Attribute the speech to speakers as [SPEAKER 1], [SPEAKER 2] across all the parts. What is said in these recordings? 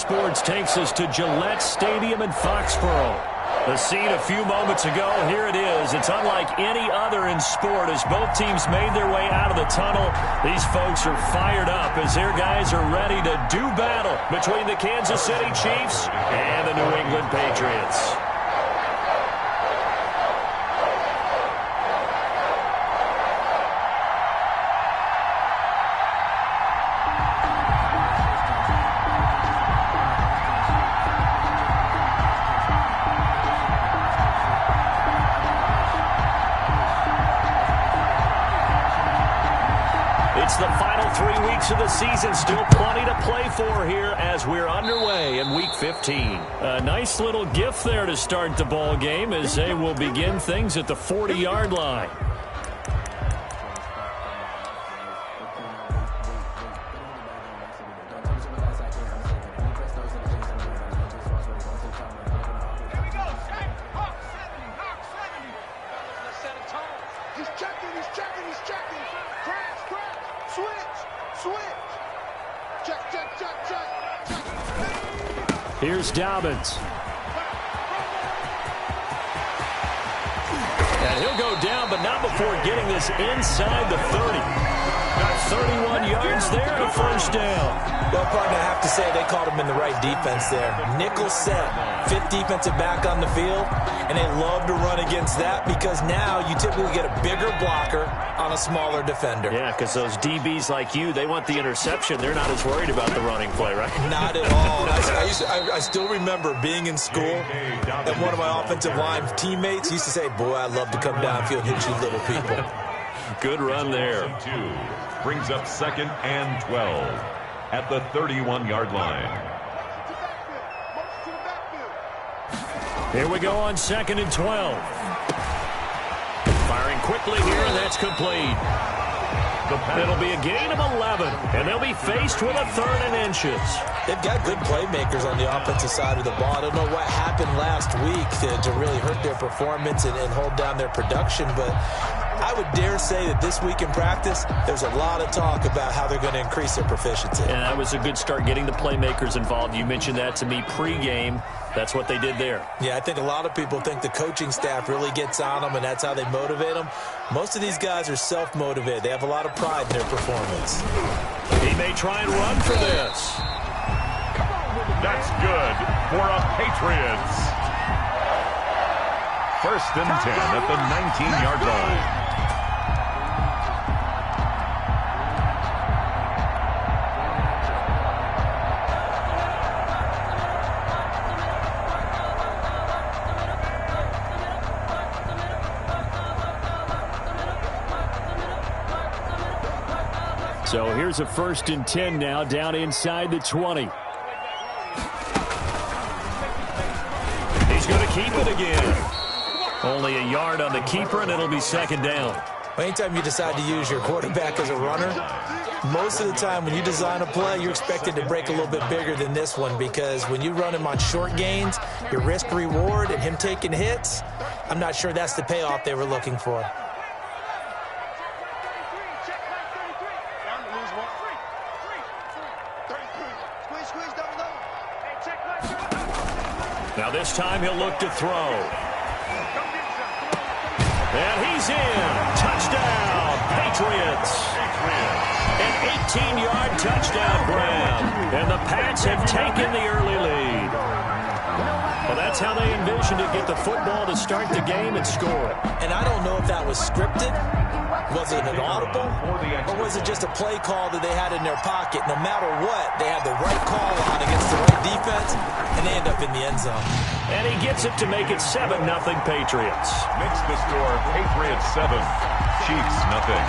[SPEAKER 1] Sports takes us to Gillette Stadium in Foxborough. The scene a few moments ago, here it is. It's unlike any other in sport as both teams made their way out of the tunnel. These folks are fired up as their guys are ready to do battle between the Kansas City Chiefs and the New England Patriots. It's the final 3 weeks of the season. Still plenty to play for here as we're underway in Week 15. A nice little gift there to start the ball game as they will begin things at the 40-yard line. Here's Dobbins. And he'll go down, but not before getting this inside the 30. Got 31 yards there and a first down.
[SPEAKER 2] Well, partner, I have to say they called him in the right defense there. Nickel set, fifth defensive back on the field, and they love to run against that because now you typically get a bigger blocker on a smaller defender.
[SPEAKER 1] Yeah, because those DBs like you, they want the interception. They're not as worried about the running play, right?
[SPEAKER 2] Not at all. I still remember being in school, and one of my offensive line teammates used to say, boy, I'd love to come downfield and hit you little people.
[SPEAKER 1] Good run there.
[SPEAKER 3] Brings up 2nd and 12 at the 31-yard line.
[SPEAKER 1] Here we go on 2nd and 12. Firing quickly here, and that's complete. It'll be a gain of 11, and they'll be faced with a 3rd and inches.
[SPEAKER 2] They've got good playmakers on the offensive side of the ball. I don't know what happened last week to really hurt their performance and hold down their production, but I would dare say that this week in practice, there's a lot of talk about how they're going to increase their proficiency.
[SPEAKER 1] And that was a good start getting the playmakers involved. You mentioned that to me pregame. That's what they did there.
[SPEAKER 2] Yeah, I think a lot of people think the coaching staff really gets on them, and that's how they motivate them. Most of these guys are self-motivated. They have a lot of pride in their performance.
[SPEAKER 1] He may try and run for this.
[SPEAKER 3] That's good for a Patriots. 1st and 10 at the 19-yard line.
[SPEAKER 1] So here's a 1st and 10 now, down inside the 20. He's going to keep it again. Only a yard on the keeper, and it'll be 2nd down.
[SPEAKER 2] Anytime you decide to use your quarterback as a runner, most of the time when you design a play, you're expected to break a little bit bigger than this one because when you run him on short gains, your risk-reward and him taking hits, I'm not sure that's the payoff they were looking for.
[SPEAKER 1] Now this time he'll look to throw. And he's in. Touchdown, Patriots. An 18-yard touchdown grab. And the Pats have taken the early lead. Well, that's how they envisioned to get the football to start the game and score.
[SPEAKER 2] And I don't know if that was scripted. Was it an audible? Or was it just a play call that they had in their pocket? No matter what, they had the right call on against the right defense, and they end up in the end zone.
[SPEAKER 1] And he gets it to make it 7-0 Patriots.
[SPEAKER 3] Makes the score Patriots 7, Chiefs nothing.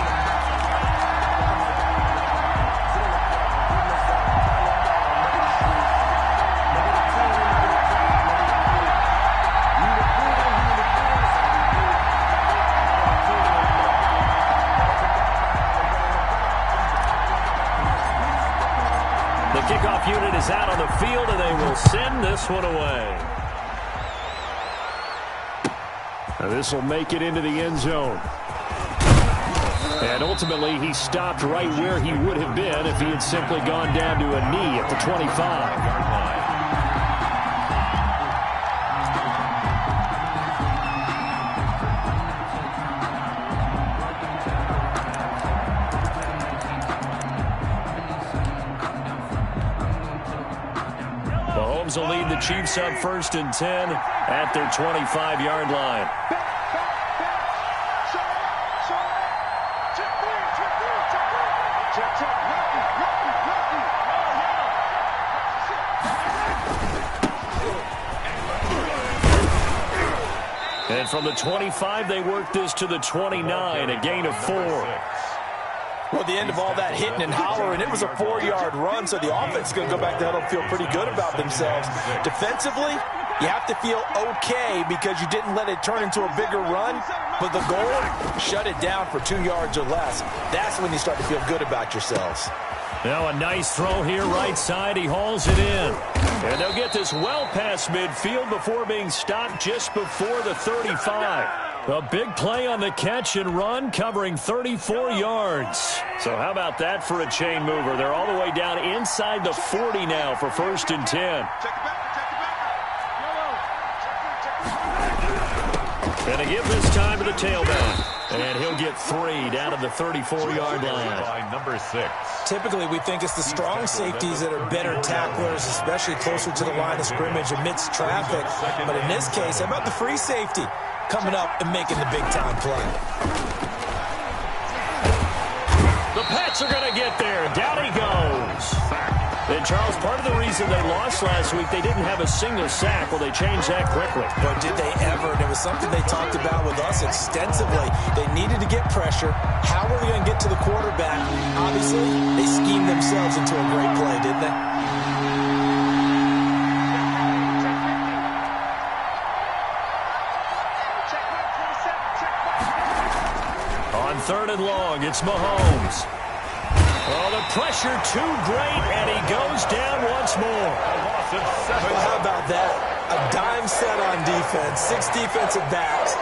[SPEAKER 1] The kickoff unit is out on the field, and they will send this one away. Now this will make it into the end zone. And ultimately, he stopped right where he would have been if he had simply gone down to a knee at the 25. Mahomes will lead the Chiefs up 1st and 10 at their 25-yard line. And from the 25, they work this to the 29, a gain of 4.
[SPEAKER 2] Well, the end of all that hitting and hollering, it was a 4-yard run, so the offense is going to go back to huddle and feel pretty good about themselves. Defensively, you have to feel okay because you didn't let it turn into a bigger run, but the goal, shut it down for 2 yards or less. That's when you start to feel good about yourselves.
[SPEAKER 1] Now a nice throw here, right side. He hauls it in. And they'll get this well past midfield before being stopped just before the 35. A big play on the catch and run, covering 34 yards. So how about that for a chain mover? They're all the way down inside the 40 now for 1st and 10. And they give this time to the tailback. And he'll get 3 down to the 34-yard line.
[SPEAKER 3] By number 6.
[SPEAKER 2] Typically, we think it's the strong safeties that are better tacklers, especially closer to the line of scrimmage amidst traffic. But in this case, how about the free safety coming up and making the big-time play?
[SPEAKER 1] The Pats are going to get there. Down he goes. And, Charles, part of the reason they lost last week, they didn't have a single sack. Well, they changed that quickly.
[SPEAKER 2] But did they ever? And it was something they talked about with us extensively. They needed to get pressure. How were they going to get to the quarterback? Obviously, they schemed themselves into a great play, didn't they?
[SPEAKER 1] On 3rd and long, it's Mahomes. Oh, the pressure too great, and he goes down once more.
[SPEAKER 2] Well, how about that? A dime set on defense, 6 defensive backs.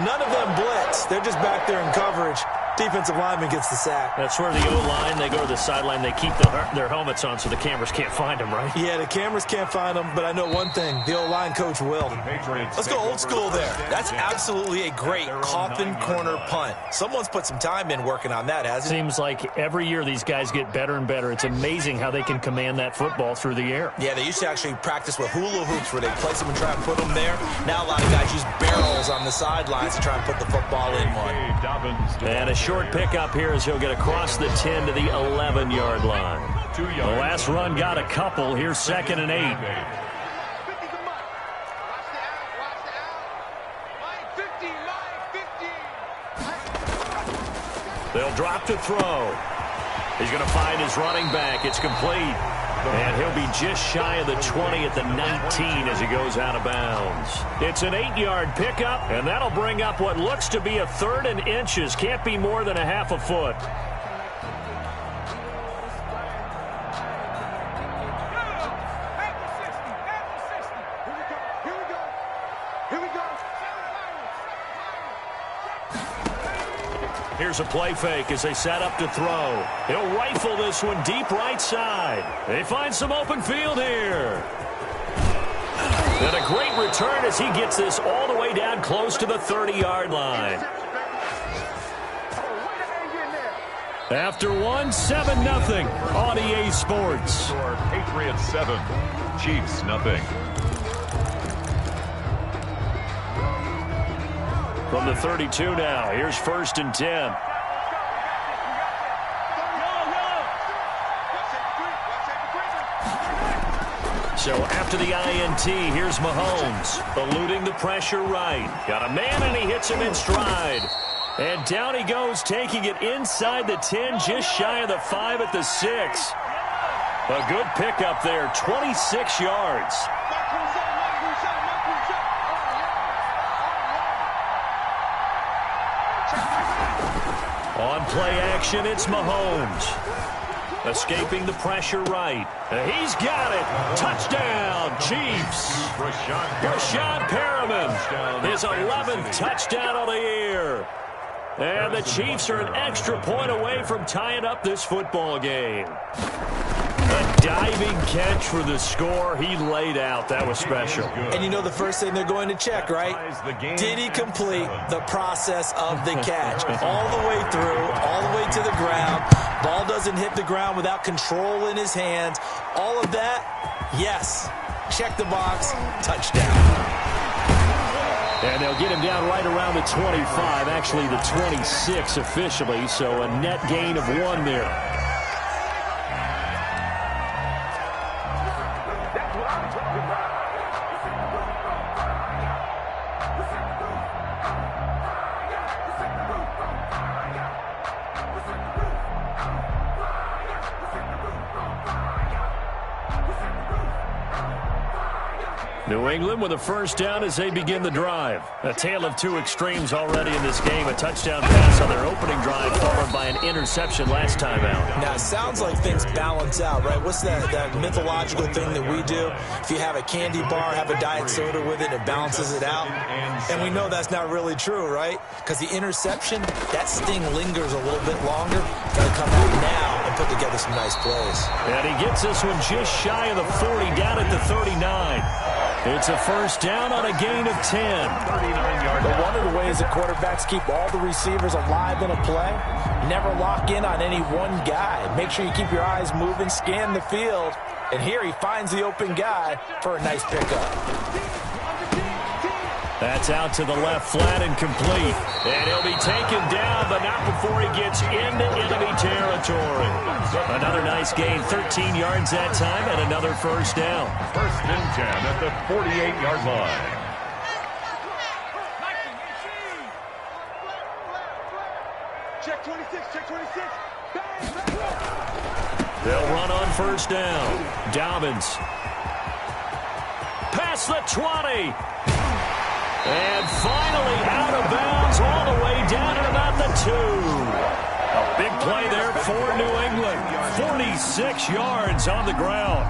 [SPEAKER 2] None of them blitz. They're just back there in coverage. Defensive lineman gets the sack.
[SPEAKER 1] That's where the O-line, they go to the sideline, they keep their helmets on so the cameras can't find them, right?
[SPEAKER 2] Yeah, the cameras can't find them, but I know one thing. The O-line coach will. Let's go old school there. That's absolutely a great coffin corner punt. Someone's put some time in working on that, hasn't it?
[SPEAKER 1] Seems like every year these guys get better and better. It's amazing how they can command that football through the air.
[SPEAKER 2] Yeah, they used to actually practice with hula hoops where they place them and try and put them there. Now a lot of guys use barrels on the sidelines to try and put the football in one.
[SPEAKER 1] And a short pickup here as he'll get across the 10 to the 11-yard line. The last run got a couple. Here's 2nd and 8. They'll drop to throw. He's going to find his running back. It's complete. And he'll be just shy of the 20 at the 19 as he goes out of bounds. It's an 8-yard pickup, and that'll bring up what looks to be a 3rd and inches. Can't be more than a half a foot. Here's a play fake as they set up to throw. He'll rifle this one deep right side. They find some open field here. And a great return as he gets this all the way down close to the 30-yard line. After 7-0 on EA Sports.
[SPEAKER 3] Patriots 7, Chiefs nothing.
[SPEAKER 1] From the 32 now, here's 1st and 10. So after the INT, here's Mahomes, eluding the pressure right. Got a man, and he hits him in stride. And down he goes, taking it inside the 10, just shy of the 5 at the 6. A good pickup there, 26 yards. On play action, it's Mahomes. Escaping the pressure right. He's got it. Touchdown, Chiefs. Brashad Perriman, his 11th touchdown of the year. And the Chiefs are an extra point away from tying up this football game. A diving catch for the score. He laid out. That was special.
[SPEAKER 2] And you know the first thing they're going to check, right? Did he complete the process of the catch? All the way through, all the way to the ground. Ball doesn't hit the ground without control in his hands. All of that, yes. check the box, touchdown.
[SPEAKER 1] And they'll get him down right around the 25, actually the 26 officially, so a net gain of 1 there. New England with a first down as they begin the drive. A tale of two extremes already in this game. A touchdown pass on their opening drive followed by an interception last time out.
[SPEAKER 2] Now, it sounds like things balance out, right? What's that mythological thing that we do? If you have a candy bar, have a diet soda with it, it balances it out. And we know that's not really true, right? Because the interception, that sting lingers a little bit longer. Got to come out now and put together some nice plays.
[SPEAKER 1] And he gets this one just shy of the 40, down at the 39. It's a first down on a gain of 10.
[SPEAKER 2] 39-yard. But one of the ways that quarterbacks keep all the receivers alive in a play, never lock in on any one guy. Make sure you keep your eyes moving, scan the field. And here he finds the open guy for a nice pickup.
[SPEAKER 1] That's out to the left, flat and complete. And he'll be taken down, but not before he gets into enemy territory. Another nice gain, 13 yards that time, and another first down.
[SPEAKER 3] First and 10 at the 48-yard line.
[SPEAKER 4] Check 26, check 26.
[SPEAKER 1] They'll run on first down. Dobbins. Past the 20. And finally out of bounds all the way down at about the 2. A big play there for New England. 46 yards on the ground.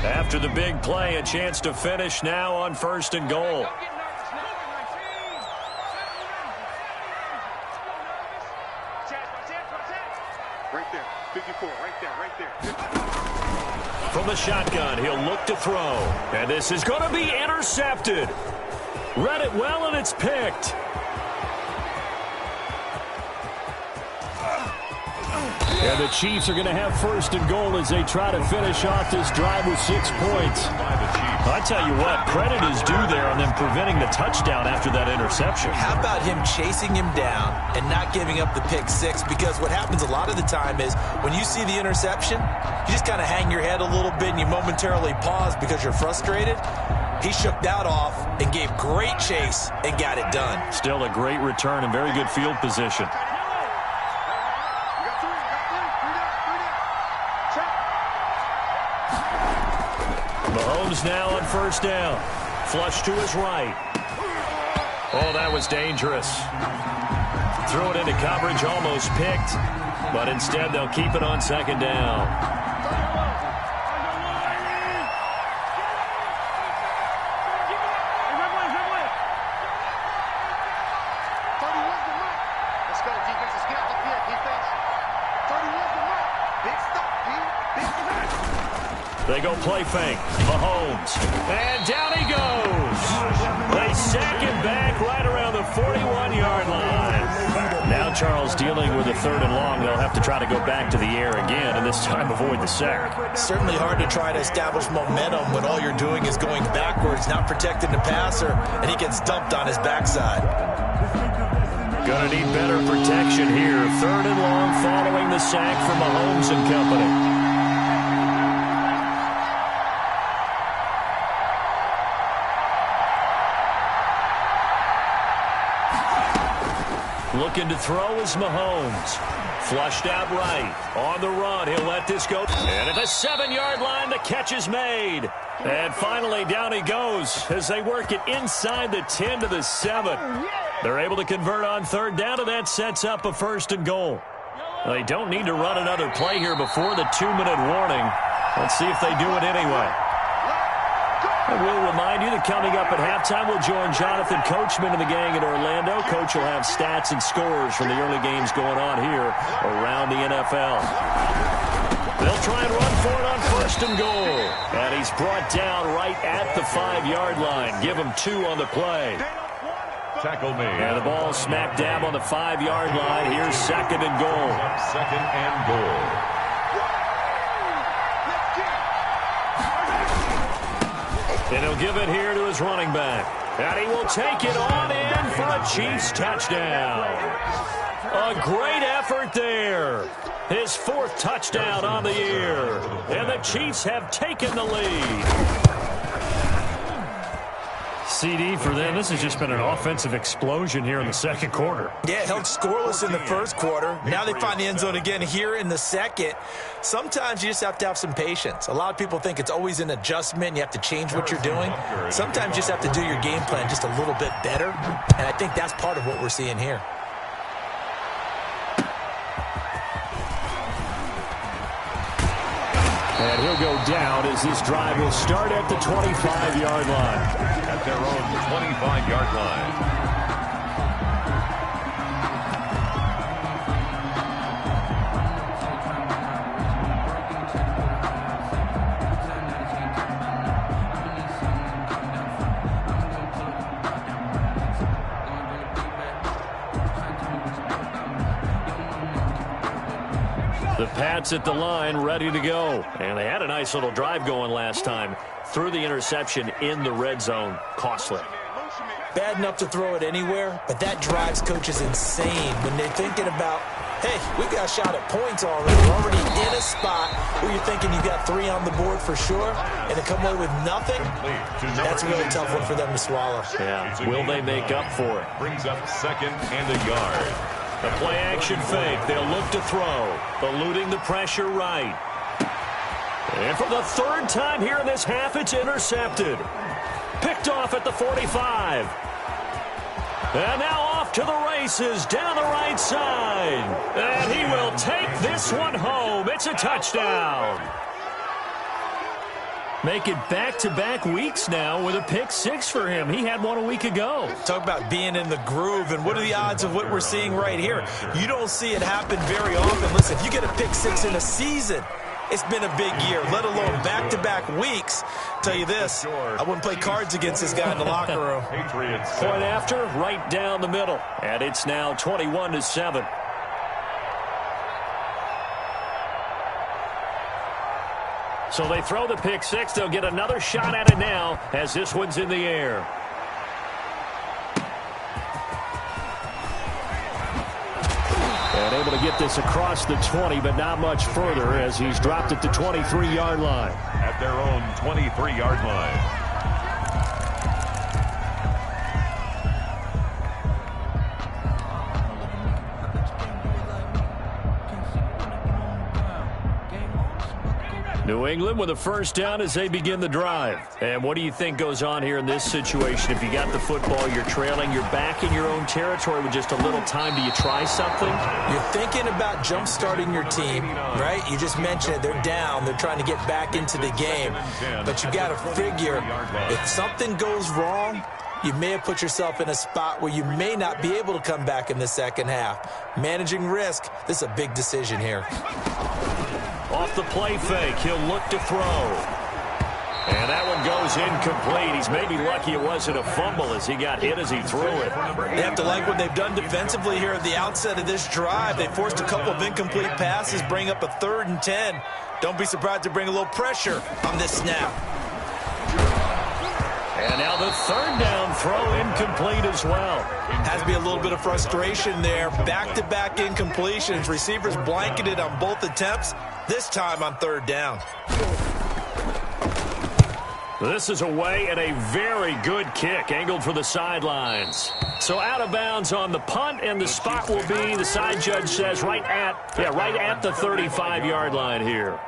[SPEAKER 1] After the big play, a chance to finish now on first and goal.
[SPEAKER 4] Right there, 54, right there.
[SPEAKER 1] From the shotgun, he'll look to throw. And this is going to be intercepted. Read it well, and it's picked. And the Chiefs are going to have first and goal as they try to finish off this drive with 6 points. I tell you what, credit is due there on them preventing the touchdown after that interception.
[SPEAKER 2] How about him chasing him down and not giving up the pick six? Because what happens a lot of the time is when you see the interception, you just kind of hang your head a little bit and you momentarily pause because you're frustrated. He shook that off and gave great chase and got it done.
[SPEAKER 1] Still a great return and very good field position. Mahomes now on first down. Flush to his right. Oh, that was dangerous. Threw it into coverage, almost picked. But instead, they'll keep it on second down.
[SPEAKER 4] Let's go, defense. Let's get out the field, defense. 31's the mark. Big stop, D. Big stop.
[SPEAKER 1] They go play fake. Mahomes. And down he goes. They sack him back right around the 41-yard line. Now Charles dealing with a third and long. They'll have to try to go back to the air again, and this time avoid the sack.
[SPEAKER 2] Certainly hard to try to establish momentum when all you're doing is going backwards, not protecting the passer, and he gets dumped on his backside.
[SPEAKER 1] Gonna need better protection here. Third and long following the sack from Mahomes and company. Looking to throw is Mahomes. Flushed out right. On the run, he'll let this go. And at the 7-yard line, the catch is made. And finally, down he goes as they work it inside the 10 to the 7. They're able to convert on third down, and that sets up a first and goal. They don't need to run another play here before the 2-minute warning. Let's see if they do it anyway. And we'll remind you that coming up at halftime, we'll join Jonathan Coachman and the gang in Orlando. Coach will have stats and scores from the early games going on here around the NFL. They'll try and run for it on 1st and goal. And he's brought down right at the 5-yard line. Give him 2 on the play.
[SPEAKER 3] Tackle me.
[SPEAKER 1] And the ball smack dab on the 5-yard line. Here's 2nd and goal.
[SPEAKER 3] 2nd and goal.
[SPEAKER 1] And he'll give it here to his running back. And he will take it on in for a Chiefs touchdown. A great effort there. His 4th touchdown on the year. And the Chiefs have taken the lead. CD for them. This has just been an offensive explosion here in the 2nd quarter.
[SPEAKER 2] Yeah, held scoreless in the 1st quarter. Now they find the end zone again here in the 2nd. Sometimes you just have to have some patience. A lot of people think it's always an adjustment. You have to change what you're doing. Sometimes you just have to do your game plan just a little bit better. And I think that's part of what we're seeing here.
[SPEAKER 1] And he'll go down as this drive will start at the 25-yard line.
[SPEAKER 3] At their own 25-yard line.
[SPEAKER 1] The Pats at the line, ready to go. And they had a nice little drive going last time. Threw the interception in the red zone. Costly.
[SPEAKER 2] Bad enough to throw it anywhere, but that drives coaches insane when they're thinking about, hey, we've got a shot at points already. We're already in a spot where you're thinking you got 3 on the board for sure, and to come away with nothing, that's a really tough one for them to swallow.
[SPEAKER 1] Yeah, will they make up for it?
[SPEAKER 3] Brings up 2nd and a yard.
[SPEAKER 1] The play-action fake. They'll look to throw. Eluding the pressure right. And for the 3rd time here in this half, it's intercepted. Picked off at the 45. And now off to the races down the right side. And he will take this one home. It's a touchdown. Make it back-to-back weeks now with a pick-6 for him. He had one a week ago.
[SPEAKER 2] Talk about being in the groove, and what are the odds of what we're seeing right here? You don't see it happen very often. Listen, if you get a pick-6 in a season, it's been a big year, let alone back-to-back weeks. Tell you this, I wouldn't play cards against this guy in the locker room.
[SPEAKER 1] Point after, right down the middle. And it's now 21-7. So they throw the pick-6. They'll get another shot at it now as this one's in the air. And able to get this across the 20, but not much further as he's dropped at the 23-yard line.
[SPEAKER 3] At their own 23-yard line.
[SPEAKER 1] New England with a 1st down as they begin the drive. And what do you think goes on here in this situation? If you got the football, you're trailing, you're back in your own territory with just a little time. Do you try something?
[SPEAKER 2] You're thinking about jump-starting your team, right? You just mentioned it. They're down. They're trying to get back into the game. But you got to figure if something goes wrong, you may have put yourself in a spot where you may not be able to come back in the 2nd half. Managing risk, this is a big decision here.
[SPEAKER 1] Off the play fake, he'll look to throw. And that one goes incomplete. He's maybe lucky it wasn't a fumble as he got hit as he threw it.
[SPEAKER 2] They have to like what they've done defensively here at the outset of this drive. They forced a couple of incomplete passes, bring up a 3rd and 10. Don't be surprised to bring a little pressure on this snap.
[SPEAKER 1] And now the 3rd down throw incomplete as well.
[SPEAKER 2] Has to be a little bit of frustration there. Back-to-back incompletions. Receivers blanketed on both attempts, this time on 3rd down.
[SPEAKER 1] This is away and a very good kick, angled for the sidelines. So out of bounds on the punt, and the spot will be, the side judge says, right at the 35-yard line here.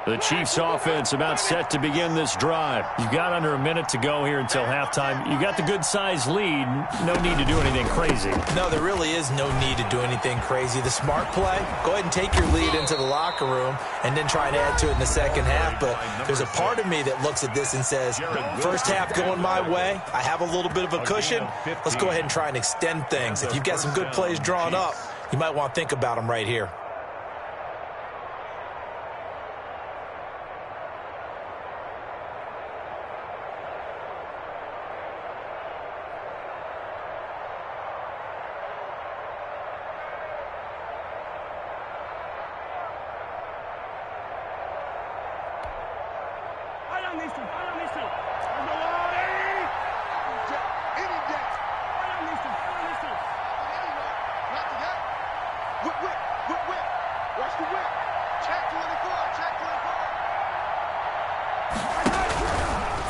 [SPEAKER 1] The Chiefs offense about set to begin this drive. You've got under a minute to go here until halftime. You got the good-sized lead. No need to do anything crazy.
[SPEAKER 2] No, there really is no need to do anything crazy. The smart play, go ahead and take your lead into the locker room and then try and add to it in the second half. But there's a part of me that looks at this and says, first half going my way. I have a little bit of a cushion. Let's go ahead and try and extend things. If you've got some good plays drawn up, you might want to think about them right here.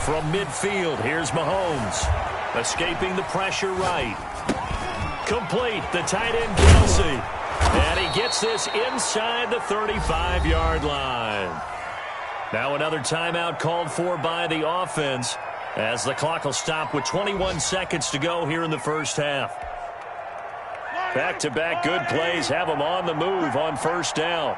[SPEAKER 1] From midfield, here's Mahomes. Escaping the pressure right. Complete, the tight end Kelsey. And he gets this inside the 35-yard line. Now another timeout called for by the offense as the clock will stop with 21 seconds to go here in the first half. Back-to-back good plays have them on the move on first down.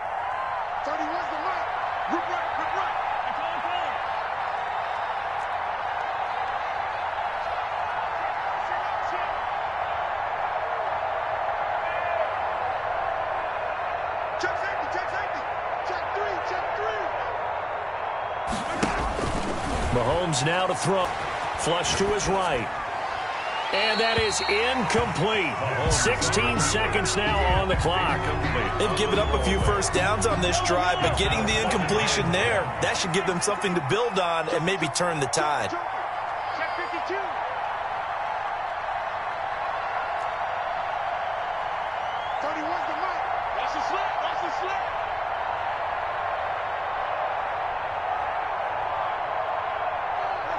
[SPEAKER 1] Mahomes now to throw. Flush to his right. And that is incomplete. 16 seconds now on the clock.
[SPEAKER 2] They've given up a few first downs on this drive, but getting the incompletion there, that should give them something to build on and maybe turn the tide.
[SPEAKER 4] Check 52. 31's the mark. Watch the slip. Watch the slip.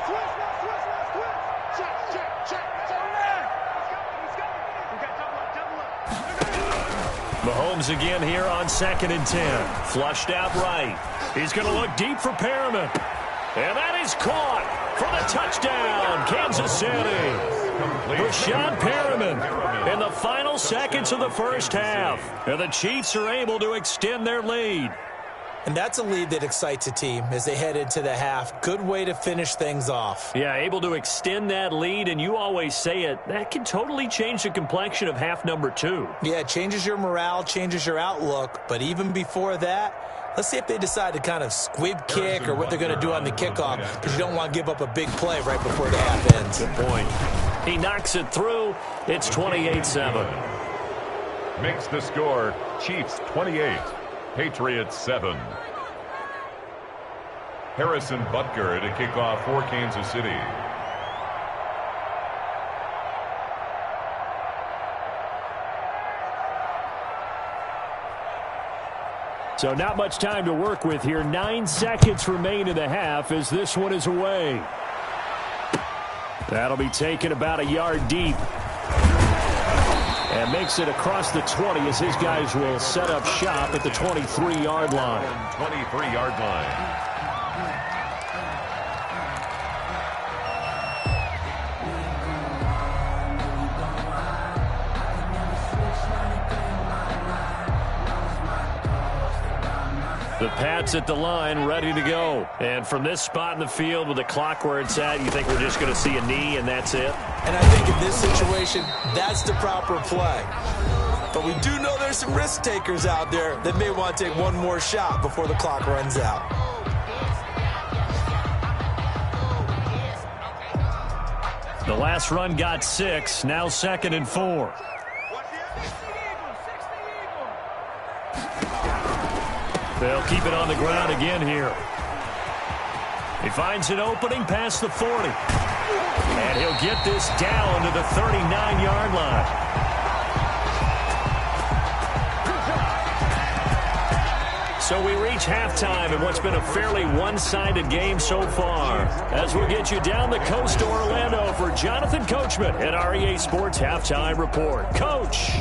[SPEAKER 4] Switch. Check.
[SPEAKER 1] Mahomes again here on 2nd and 10. Flushed out right. He's going to look deep for Perriman. And that is caught for the touchdown, Kansas City. Rashad Perriman in the final seconds of the first half. And the Chiefs are able to extend their lead.
[SPEAKER 2] And that's a lead that excites a team as they head into the half. Good way to finish things off.
[SPEAKER 1] Yeah, able to extend that lead, and you always say it, that can totally change the complexion of half number 2.
[SPEAKER 2] Yeah, it changes your morale, changes your outlook. But even before that, let's see if they decide to kind of squib kick or what they're going to do on the kickoff, because you don't want to give up a big play right before the half ends.
[SPEAKER 1] Good point. He knocks it through. It's 28-7.
[SPEAKER 3] Makes the score Chiefs 28. Patriots 7. Harrison Butker to kick off for Kansas City.
[SPEAKER 1] So not much time to work with here. 9 seconds remain in the half as this one is away. That'll be taken about a yard deep. And makes it across the 20 as his guys will set up shop at the 23-yard line.
[SPEAKER 3] 23-yard line.
[SPEAKER 1] The Pats at the line, ready to go. And from this spot in the field with the clock where it's at, you think we're just going to see a knee and that's it?
[SPEAKER 2] And I think in this situation, that's the proper play. But we do know there's some risk takers out there that may want to take one more shot before the clock runs out.
[SPEAKER 1] The last run got 6, now 2nd and 4. They'll keep it on the ground again here. He finds an opening past the 40. And he'll get this down to the 39-yard line. So we reach halftime in what's been a fairly one-sided game so far. As we'll get you down the coast to Orlando for Jonathan Coachman at REA Sports Halftime Report. Coach.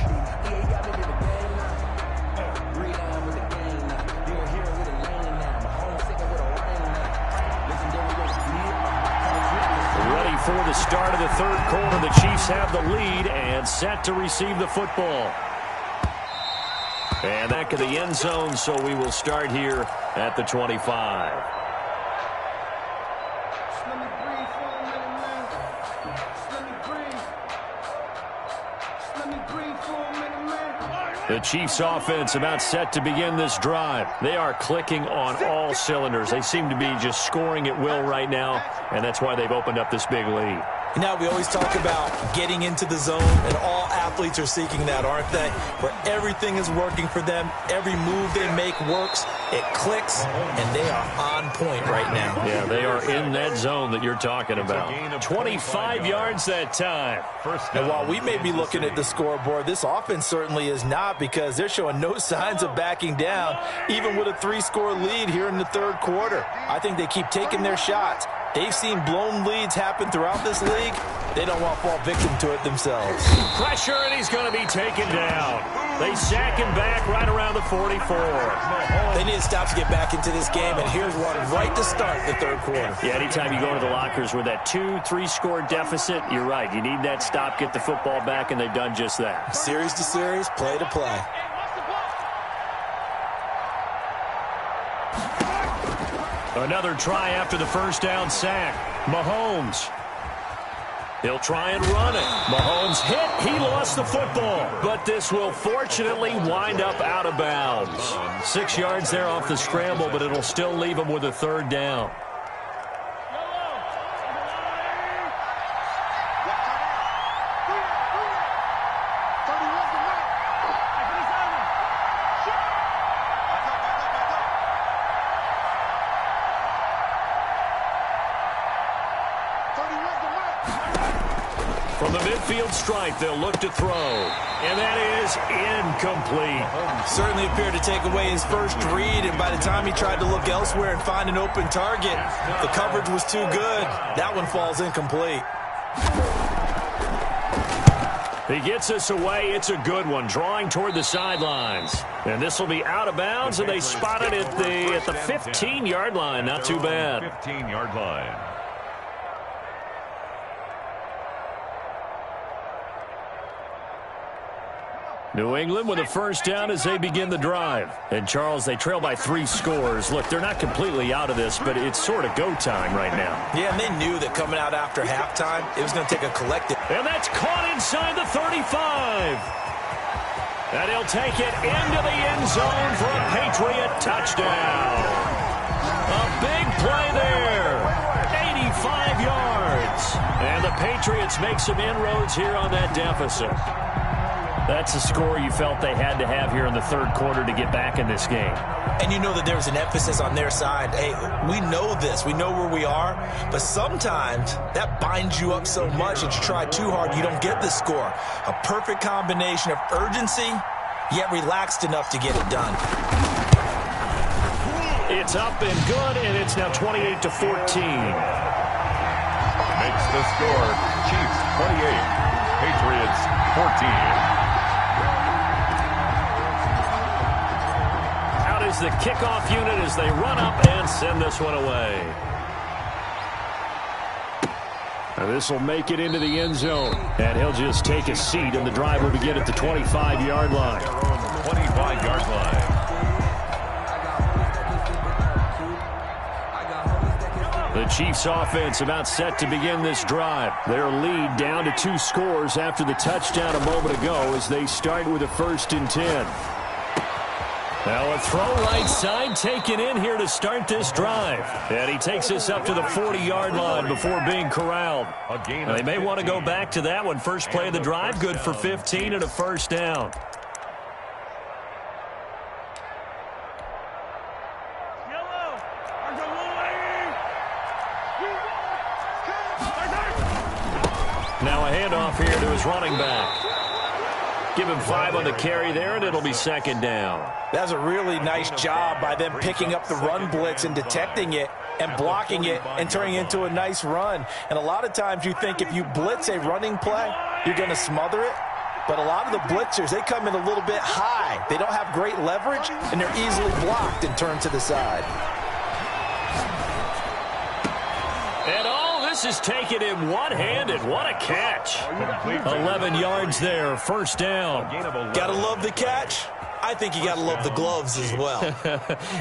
[SPEAKER 1] before the start of the third quarter. The Chiefs have the lead and set to receive the football. And back of the end zone, so we will start here at the 25. The Chiefs offense about set to begin this drive. They are clicking on all cylinders. They seem to be just scoring at will right now, and that's why they've opened up this big lead.
[SPEAKER 2] Now, we always talk about getting into the zone, and all athletes are seeking that, aren't they? Where everything is working for them, every move they make works, it clicks, and they are on point right now.
[SPEAKER 1] Yeah, they are in that zone that you're talking about. 25 yards that time.
[SPEAKER 2] And while we may be looking at the scoreboard, this offense certainly is not, because they're showing no signs of backing down, even with a 3-score lead here in the third quarter. I think they keep taking their shots. They've seen blown leads happen throughout this league. They don't want to fall victim to it themselves.
[SPEAKER 1] Pressure, and he's going to be taken down. They sack him back right around the 44.
[SPEAKER 2] They need to stop to get back into this game, and here's one right to start the third quarter.
[SPEAKER 1] Yeah, anytime you go into the lockers with that 2-3-score deficit, you're right. You need that stop, get the football back, and they've done just that.
[SPEAKER 2] Series to series, play to play.
[SPEAKER 1] Another try after the first down sack. Mahomes. He'll try and run it. Mahomes hit. He lost the football. But this will fortunately wind up out of bounds. 6 yards there off the scramble, but it'll still leave him with a third down. From the midfield stripe, they'll look to throw. And that is incomplete.
[SPEAKER 2] Certainly appeared to take away his first read, and by the time he tried to look elsewhere and find an open target, the coverage was too good. That one falls incomplete.
[SPEAKER 1] He gets us away. It's a good one, drawing toward the sidelines. And this will be out of bounds, and they spot it at the 15-yard line. Not too bad.
[SPEAKER 3] 15-yard line.
[SPEAKER 1] New England with a first down as they begin the drive. And, Charles, they trail by 3 scores. Look, they're not completely out of this, but it's sort of go time right now.
[SPEAKER 2] Yeah, and they knew that coming out after halftime, it was going to take a collective.
[SPEAKER 1] And that's caught inside the 35. And he'll take it into the end zone for a Patriot touchdown. A big play there. 85 yards. And the Patriots make some inroads here on that deficit. That's a score you felt they had to have here in the third quarter to get back in this game.
[SPEAKER 2] And you know that there's an emphasis on their side. Hey, we know this. We know where we are. But sometimes that binds you up so much that you try too hard, you don't get the score. A perfect combination of urgency, yet relaxed enough to get it done.
[SPEAKER 1] It's up and good, and it's now 28-14.
[SPEAKER 3] Makes the score Chiefs 28, Patriots 14.
[SPEAKER 1] The kickoff unit as they run up and send this one away. Now this will make it into the end zone, and he'll just take a seat, and the drive will begin at the 25-yard line.
[SPEAKER 3] 25-yard line.
[SPEAKER 1] The Chiefs offense about set to begin this drive. Their lead down to 2 scores after the touchdown a moment ago as they start with a 1st and 10. Now a throw right side taken in here to start this drive. And he takes us up to the 40-yard line before being corralled. Now they may want to go back to that one. First play of the drive, good for 15 and a first down. Now a handoff here to his running back. Give him 5 on the carry there, and it'll be 2nd down.
[SPEAKER 2] That's a really nice job by them picking up the run blitz and detecting it and blocking it and turning it into a nice run. And a lot of times you think if you blitz a running play, you're going to smother it. But a lot of the blitzers, they come in a little bit high. They don't have great leverage, and they're easily blocked and turned to the side.
[SPEAKER 1] And this this is taking him one-handed. What a catch. 11 yards there, first down.
[SPEAKER 2] Gotta love the catch. I think you got to love the gloves as well.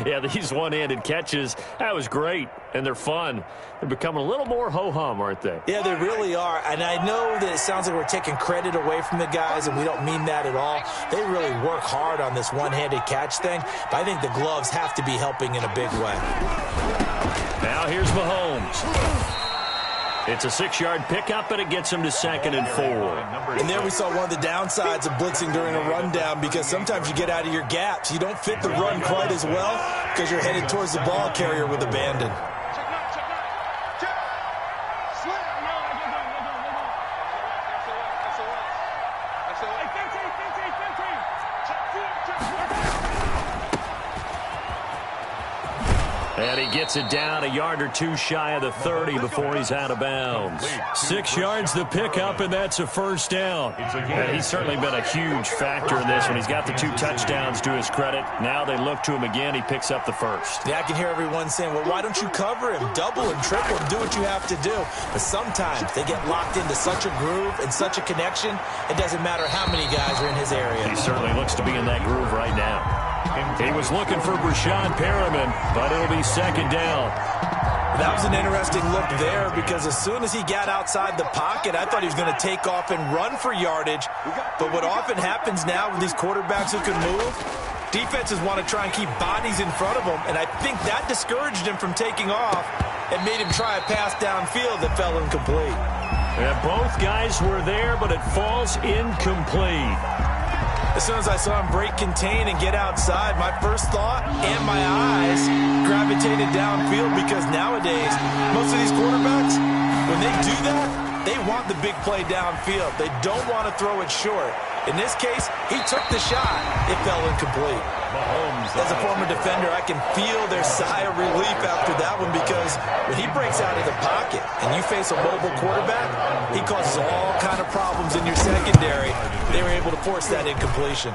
[SPEAKER 1] Yeah, these one-handed catches, that was great, and they're fun. They're becoming a little more ho-hum, aren't they?
[SPEAKER 2] Yeah, they really are, and I know that it sounds like we're taking credit away from the guys, and we don't mean that at all. They really work hard on this one-handed catch thing, but I think the gloves have to be helping in a big way.
[SPEAKER 1] Now here's Mahomes. It's a 6-yard pickup, and it him to 2nd and 4.
[SPEAKER 2] And there we saw one of the downsides of blitzing during a rundown, because sometimes you get out of your gaps. You don't fit the run quite as well because you're headed towards the ball carrier with abandon.
[SPEAKER 1] And he gets it down a yard or two shy of the 30 before he's out of bounds. 6 yards the pickup, and that's a first down. And he's certainly been a huge factor in this one. He's got the 2 touchdowns to his credit. Now they look to him again. He picks up the first.
[SPEAKER 2] Yeah, I can hear everyone saying, well, why don't you cover him? Double and triple him. Do what you have to do. But sometimes they get locked into such a groove and such a connection, it doesn't matter how many guys are in his area.
[SPEAKER 1] He certainly looks to be in that groove right now. He was looking for Brashad Perriman, but it'll be second down.
[SPEAKER 2] That was an interesting look there, because as soon as he got outside the pocket, I thought he was going to take off and run for yardage. But what often happens now with these quarterbacks who can move, defenses want to try and keep bodies in front of them, and I think that discouraged him from taking off and made him try a pass downfield that fell incomplete.
[SPEAKER 1] Yeah, both guys were there, but it falls incomplete.
[SPEAKER 2] As soon as I saw him break contain and get outside, my first thought and my eyes gravitated downfield, because nowadays, most of these quarterbacks, when they do that, they want the big play downfield. They don't want to throw it short. In this case, he took the shot. It fell incomplete. As a former defender, I can feel their sigh of relief after that one, because when he breaks out of the pocket and you face a mobile quarterback, he causes all kind of problems in your secondary. They were able to force that incompletion.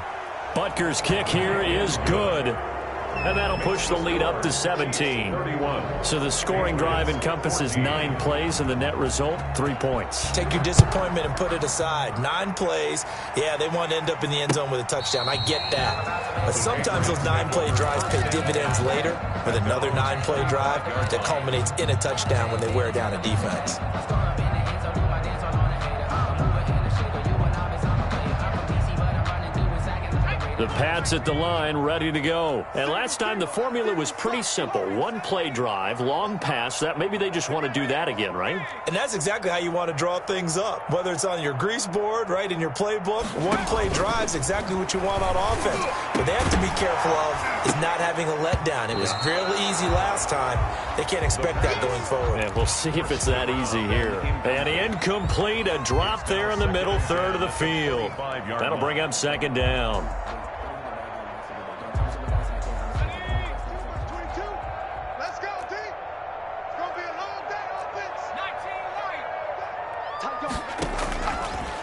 [SPEAKER 1] Butker's kick here is good. And that'll push the lead up to 17. So the scoring drive encompasses 9 plays, and the net result, 3 points.
[SPEAKER 2] Take your disappointment and put it aside. 9 plays. Yeah, they want to end up in the end zone with a touchdown. I get that. But sometimes those 9-play drives pay dividends later with another 9-play drive that culminates in a touchdown when they wear down a defense.
[SPEAKER 1] The Pats at the line, ready to go. And last time the formula was pretty simple. 1-play drive, long pass. That maybe they just want to do that again, right?
[SPEAKER 2] And that's exactly how you want to draw things up. Whether it's on your grease board, right, in your playbook, 1-play drive's exactly what you want on offense. What they have to be careful of is not having a letdown. It was really easy last time. They can't expect that going forward.
[SPEAKER 1] And we'll see if it's that easy here. And incomplete, a drop there in the middle third of the field. That'll bring up second down.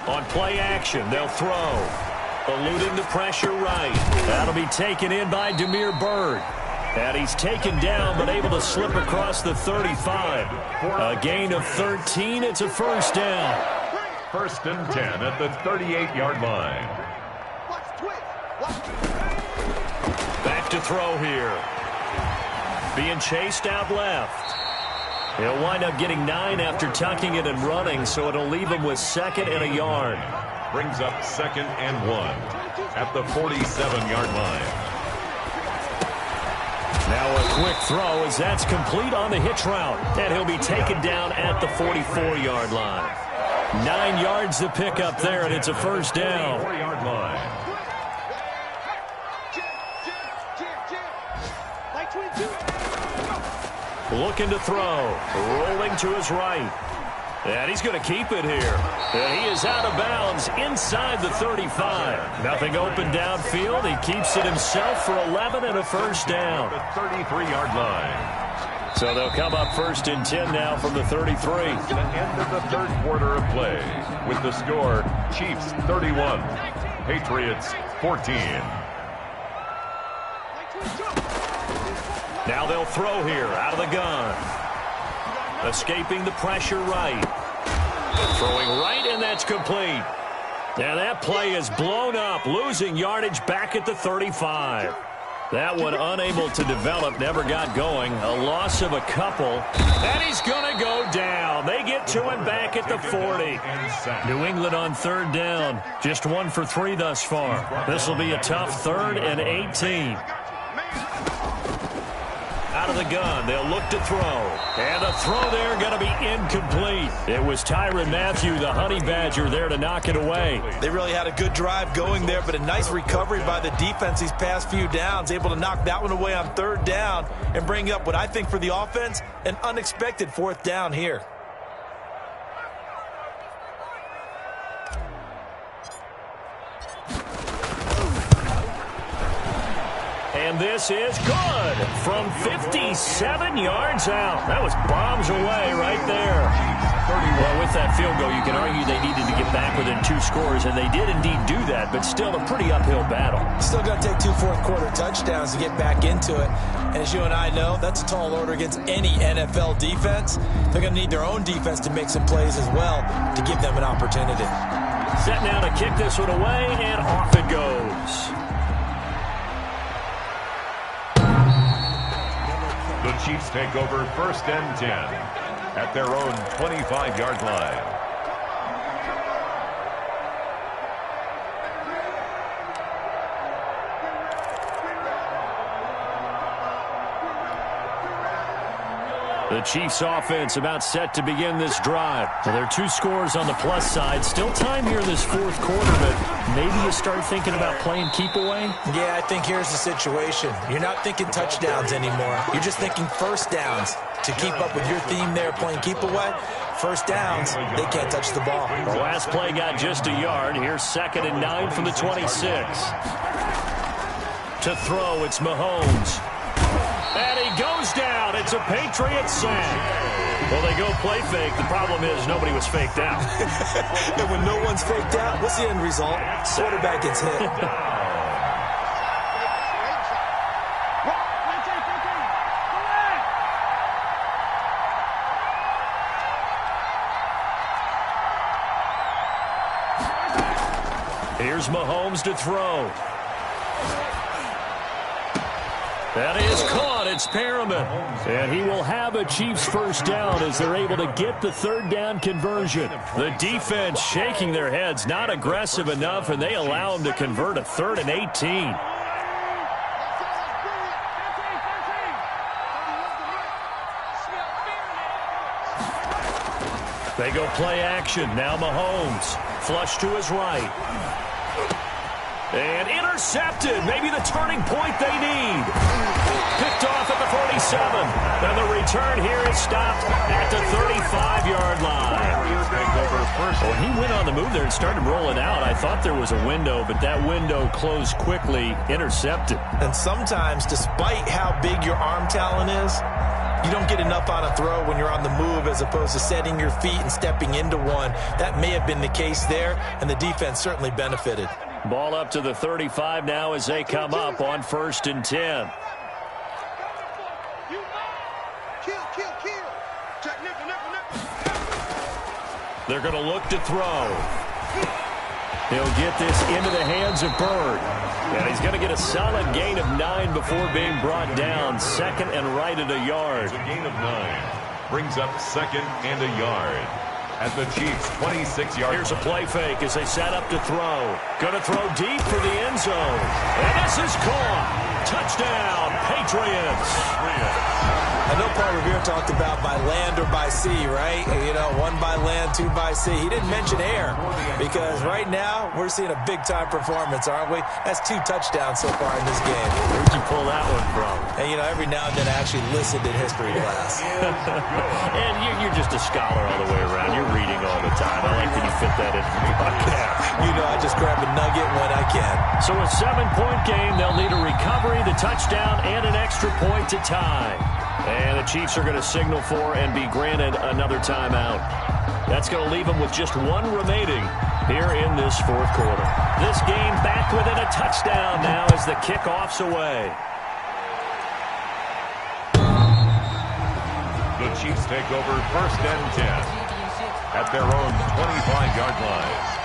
[SPEAKER 1] On play action, they'll throw. Eluding the pressure right. That'll be taken in by Damiere Byrd. And he's taken down, but able to slip across the 35. A gain of 13. It's a first down.
[SPEAKER 3] 1st and 10 at the 38-yard line.
[SPEAKER 1] Back to throw here. Being chased out left. He'll wind up getting 9 after tucking it and running, so it'll leave him with 2nd and a yard.
[SPEAKER 3] Brings up 2nd and 1 at the 47-yard line.
[SPEAKER 1] Now a quick throw as that's complete on the hitch route. And he'll be taken down at the 44-yard line. 9 yards to pick up there, and it's a first down.
[SPEAKER 3] 4-yard line.
[SPEAKER 1] Looking to throw. Rolling to his right. And he's going to keep it here. And he is out of bounds inside the 35. Nothing open downfield. He keeps it himself for 11 and a first down.
[SPEAKER 3] The 33-yard line.
[SPEAKER 1] So they'll come up 1st and 10 now from the 33.
[SPEAKER 3] The end of the 3rd quarter of play with the score Chiefs 31, Patriots 14.
[SPEAKER 1] Now they'll throw here out of the gun. Escaping the pressure right. Throwing right, and that's complete. Now that play is blown up, losing yardage back at the 35. That one unable to develop, never got going. A loss of a couple, and he's going to go down. They get to him back at the 40. New England on third down. Just 1 for 3 thus far. This will be a tough 3rd and 18. Out of the gun, they'll look to throw. And the throw there going to be incomplete. It was Tyrann Mathieu, the Honey Badger, there to knock it away.
[SPEAKER 2] They really had a good drive going there, but a nice recovery by the defense these past few downs, able to knock that one away on 3rd down and bring up what I think for the offense, an unexpected 4th down here.
[SPEAKER 1] And this is good from 57 yards out. That was bombs away right there. Well, with that field goal, you can argue they needed to get back within 2 scores, and they did indeed do that, but still a pretty uphill battle.
[SPEAKER 2] Still got to take 2 fourth-quarter touchdowns to get back into it. And as you and I know, that's a tall order against any NFL defense. They're going to need their own defense to make some plays as well to give them an opportunity.
[SPEAKER 1] Set now to kick this one away, and off it goes.
[SPEAKER 3] The Chiefs take over 1st and 10 at their own 25-yard line.
[SPEAKER 1] The Chiefs offense about set to begin this drive. Well, there are 2 scores on the plus side. Still time here in this 4th quarter, but maybe you start thinking about playing keep away?
[SPEAKER 2] Yeah, I think here's the situation. You're not thinking touchdowns anymore. You're just thinking 1st downs. To keep up with your theme there, playing keep away, 1st downs, they can't touch the ball.
[SPEAKER 1] The last play got just a yard. Here's 2nd and 9 from the 26. To throw, it's Mahomes. And he goes down. It's a Patriot sack. Well, they go play fake. The problem is nobody was faked out.
[SPEAKER 2] And when no one's faked out, what's the end result? Quarterback gets hit.
[SPEAKER 1] Here's Mahomes to throw. That is caught. It's Perriman. And he will have a Chiefs 1st down as they're able to get the 3rd down conversion. The defense shaking their heads, not aggressive enough, and they allow him to convert a 3rd and 18. They go play action. Now Mahomes. Flush to his right. And intercepted. Maybe the turning point they need. Picked off at the 47. And the return here is stopped at the 35-yard line. Well, he went on the move there and started rolling out. I thought there was a window, but that window closed quickly. Intercepted.
[SPEAKER 2] And sometimes, despite how big your arm talent is, you don't get enough on a throw when you're on the move as opposed to setting your feet and stepping into one. That may have been the case there, and the defense certainly benefited.
[SPEAKER 1] Ball up to the 35 now as they come up on 1st and 10. They're going to look to throw. He'll get this into the hands of Bird. And he's going to get a solid gain of 9 before being brought down. 2nd and right at a yard.
[SPEAKER 3] A gain of 9 brings up 2nd and a yard at the Chiefs' 26-yard.
[SPEAKER 1] Here's a play fake as they set up to throw. Going to throw deep for the end zone. And this is caught. Touchdown, Patriots.
[SPEAKER 2] I know Paul Revere talked about by land or by sea, right? You know, 1 by land, 2 by sea. He didn't mention air because right now we're seeing a big-time performance, aren't we? That's 2 touchdowns so far in this game.
[SPEAKER 1] Where'd you pull that one from?
[SPEAKER 2] And, you know, every now and then I actually listened in history class.
[SPEAKER 1] And you're just a scholar all the way around. You're reading all the time. I like that you fit that in the podcast.
[SPEAKER 2] You know, I just grab a nugget when I can.
[SPEAKER 1] So a 7-point game, they'll need a recovery, the touchdown, and an extra point to tie. And the Chiefs are going to signal for and be granted another timeout. That's going to leave them with just 1 remaining here in this 4th quarter. This game back within a touchdown now as the kickoff's away.
[SPEAKER 3] The Chiefs take over 1st and 10 at their own 25-yard line.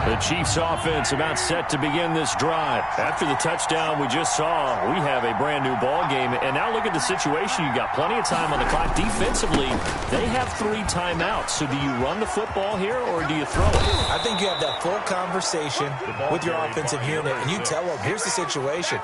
[SPEAKER 1] The Chiefs offense about set to begin this drive. After the touchdown we just saw, we have a brand new ball game. And now look at the situation. You've got plenty of time on the clock. Defensively, they have 3 timeouts. So do you run the football here or do you throw it?
[SPEAKER 2] I think you have that full conversation with your offensive unit, and you tell them, here's the situation.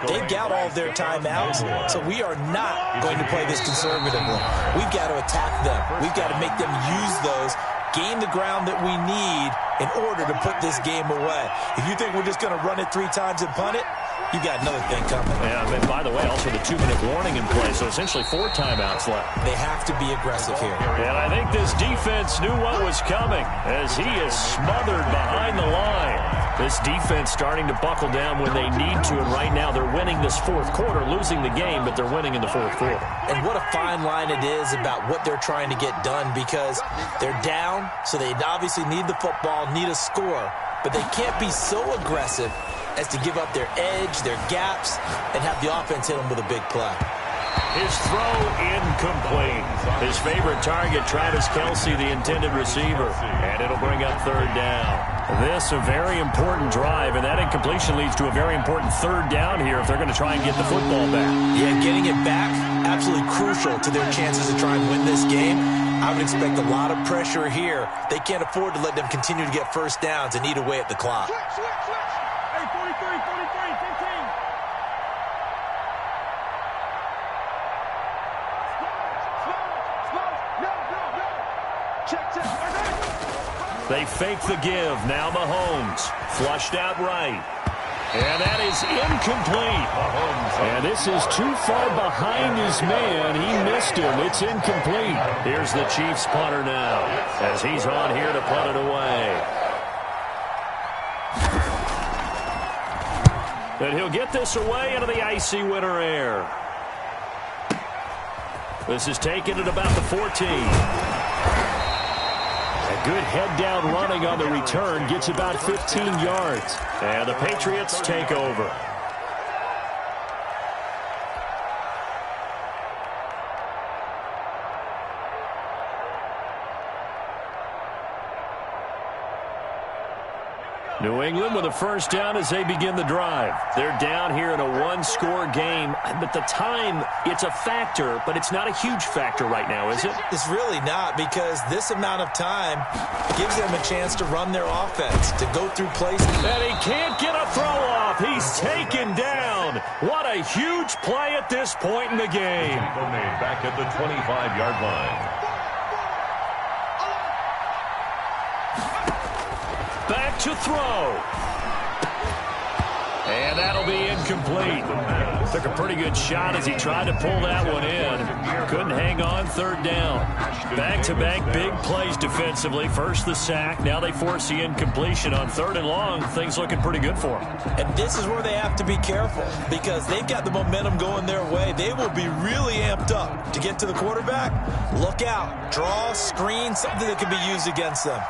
[SPEAKER 2] They've got all of their timeouts, so we are not going to play this conservatively. We've got to attack them. We've got to make them use those, gain the ground that we need in order to put this game away. If you think we're just going to run it 3 times and punt it, you got another thing coming.
[SPEAKER 1] Yeah, and by the way, also the 2-minute warning in play, so essentially 4 timeouts left.
[SPEAKER 2] They have to be aggressive here.
[SPEAKER 1] And I think this defense knew what was coming as he is smothered behind the line. This defense starting to buckle down when they need to, and right now they're winning this 4th quarter, losing the game, but they're winning in the 4th quarter.
[SPEAKER 2] And what a fine line it is about what they're trying to get done, because they're down, so they obviously need the football, need a score, but they can't be so aggressive as to give up their edge, their gaps, and have the offense hit them with a big play.
[SPEAKER 1] His throw incomplete. His favorite target, Travis Kelce, the intended receiver, and it'll bring up 3rd down. This a very important drive, and that incompletion leads to a very important 3rd down here if they're going to try and get the football back.
[SPEAKER 2] Yeah, getting it back, absolutely crucial to their chances to try and win this game. I would expect a lot of pressure here. They can't afford to let them continue to get 1st downs and eat away at the clock.
[SPEAKER 4] Hey, 43, 15.
[SPEAKER 1] They fake the give. Now Mahomes. Flushed out right. And that is incomplete. And this is too far behind his man. He missed him. It's incomplete. Here's the Chiefs punter now as he's on here to punt it away. And he'll get this away into the icy winter air. This is taken at about the 14. A good head-down running on the return gets about 15 yards. And the Patriots take over. New England with a 1st down as they begin the drive. They're down here in a 1-score game. But the time, it's a factor, but it's not a huge factor right now, is it?
[SPEAKER 2] It's really not, because this amount of time gives them a chance to run their offense, to go through plays.
[SPEAKER 1] And he can't get a throw off. He's taken down. What a huge play at this point in the game.
[SPEAKER 3] Made back at the 25-yard line.
[SPEAKER 1] Back to throw. And that'll be incomplete. Took a pretty good shot as he tried to pull that one in. Couldn't hang on. 3rd down. Back-to-back big plays defensively. First the sack. Now they force the incompletion on 3rd and long. Things looking pretty good for them.
[SPEAKER 2] And this is where they have to be careful, because they've got the momentum going their way. They will be really amped up to get to the quarterback. Look out. Draw, screen, something that can be used against them.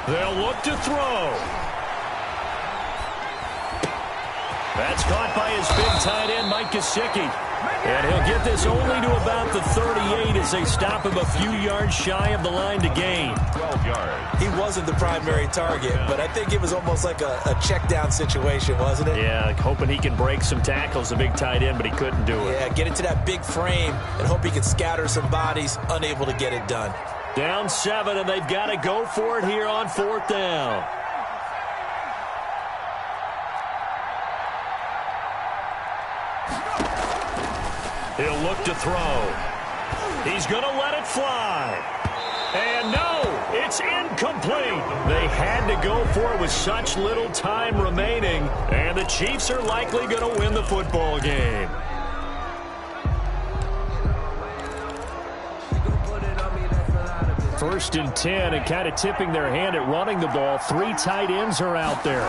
[SPEAKER 1] They'll look to throw. That's caught by his big tight end, Mike Gesicki. And he'll get this only to about the 38 as they stop him a few yards shy of the line to gain.
[SPEAKER 3] 12 yards.
[SPEAKER 2] He wasn't the primary target, but I think it was almost like a check down situation, wasn't it?
[SPEAKER 1] Yeah, hoping he can break some tackles, the big tight end, but he couldn't do it.
[SPEAKER 2] Yeah, get into that big frame and hope he can scatter some bodies, unable to get it done.
[SPEAKER 1] Down 7, and they've got to go for it here on 4th down. He'll look to throw. He's going to let it fly. And no, it's incomplete. They had to go for it with such little time remaining, and the Chiefs are likely going to win the football game. First and 10, and kind of tipping their hand at running the ball. 3 tight ends are out there.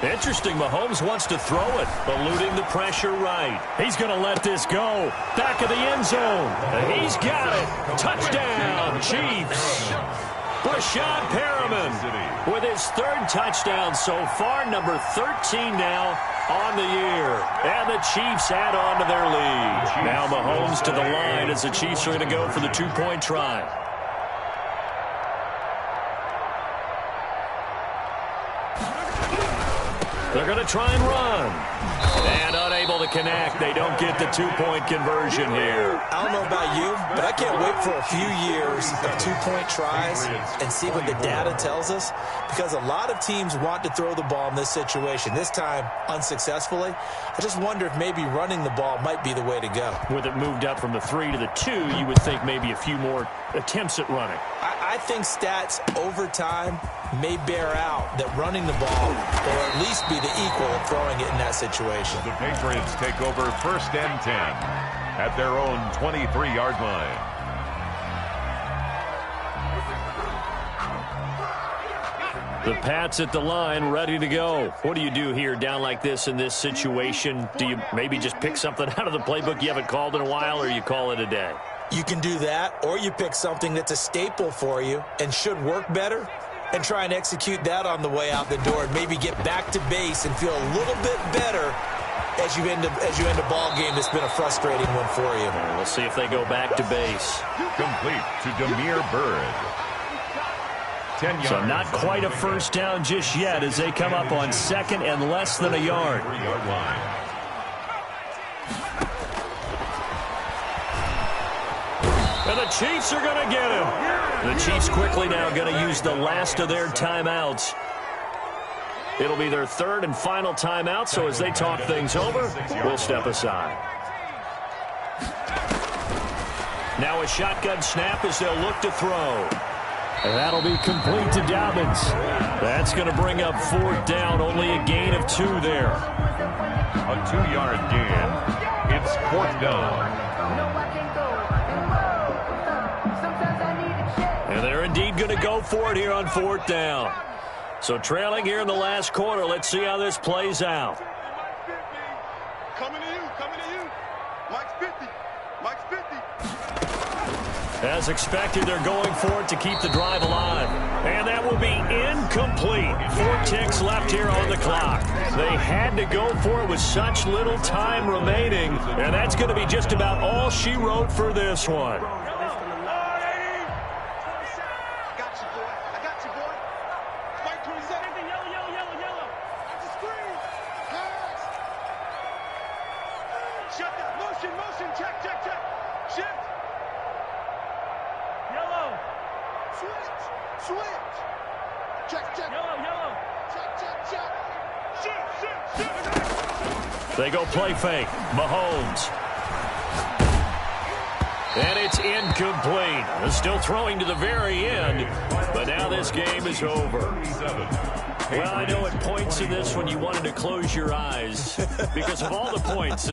[SPEAKER 1] Interesting, Mahomes wants to throw it, eluding the pressure right. He's going to let this go. Back of the end zone. He's got it. Touchdown, Chiefs. Brashad Perriman with his 3rd touchdown so far, number 13 now on the year. And the Chiefs add on to their lead. Now Mahomes to the line as the Chiefs are going to go for the 2-point try. They're going to try and run. And unable to connect. They don't get the 2-point conversion here.
[SPEAKER 2] I don't know about you, but I can't wait for a few years of 2-point tries and see what the data tells us, because a lot of teams want to throw the ball in this situation, this time unsuccessfully. I just wonder if maybe running the ball might be the way to go.
[SPEAKER 1] With it moved up from the 3 to the 2, you would think maybe a few more attempts at running.
[SPEAKER 2] I think stats over time may bear out that running the ball will at least be the equal of throwing it in that situation.
[SPEAKER 3] The Patriots take over 1st and 10 at their own 23-yard line.
[SPEAKER 1] The Pats at the line, ready to go. What do you do here down like this in this situation? Do you maybe just pick something out of the playbook you haven't called in a while, or you call it a day?
[SPEAKER 2] You can do that, or you pick something that's a staple for you and should work better and try and execute that on the way out the door and maybe get back to base and feel a little bit better as you end a ball game that's been a frustrating one for you.
[SPEAKER 1] And we'll see if they go back to base.
[SPEAKER 3] Complete to Demir Bird. 10 yards.
[SPEAKER 1] So not quite a first down just yet as they come up on 2nd and less than a yard.
[SPEAKER 3] 3-yard line.
[SPEAKER 1] And the Chiefs are going to get him. The Chiefs quickly now going to use the last of their timeouts. It'll be their 3rd and final timeout, so as they talk things over, we'll step aside. Now a shotgun snap as they'll look to throw. And that'll be complete to Dobbins. That's going to bring up 4th down, only a gain of 2 there.
[SPEAKER 3] A 2-yard gain. It's 4th down.
[SPEAKER 1] And they're indeed going to go for it here on 4th down. So trailing here in the last quarter. Let's see how this plays out.
[SPEAKER 4] Coming to you. Mike's 50. Mike's 50.
[SPEAKER 1] As expected, they're going for it to keep the drive alive. And that will be incomplete. 4 ticks left here on the clock. They had to go for it with such little time remaining. And that's going to be just about all she wrote for this one. They go play fake. Mahomes. And it's incomplete. They're still throwing to the very end, but now this game is over. Well, I know at points in this when you wanted to close your eyes because of all the points.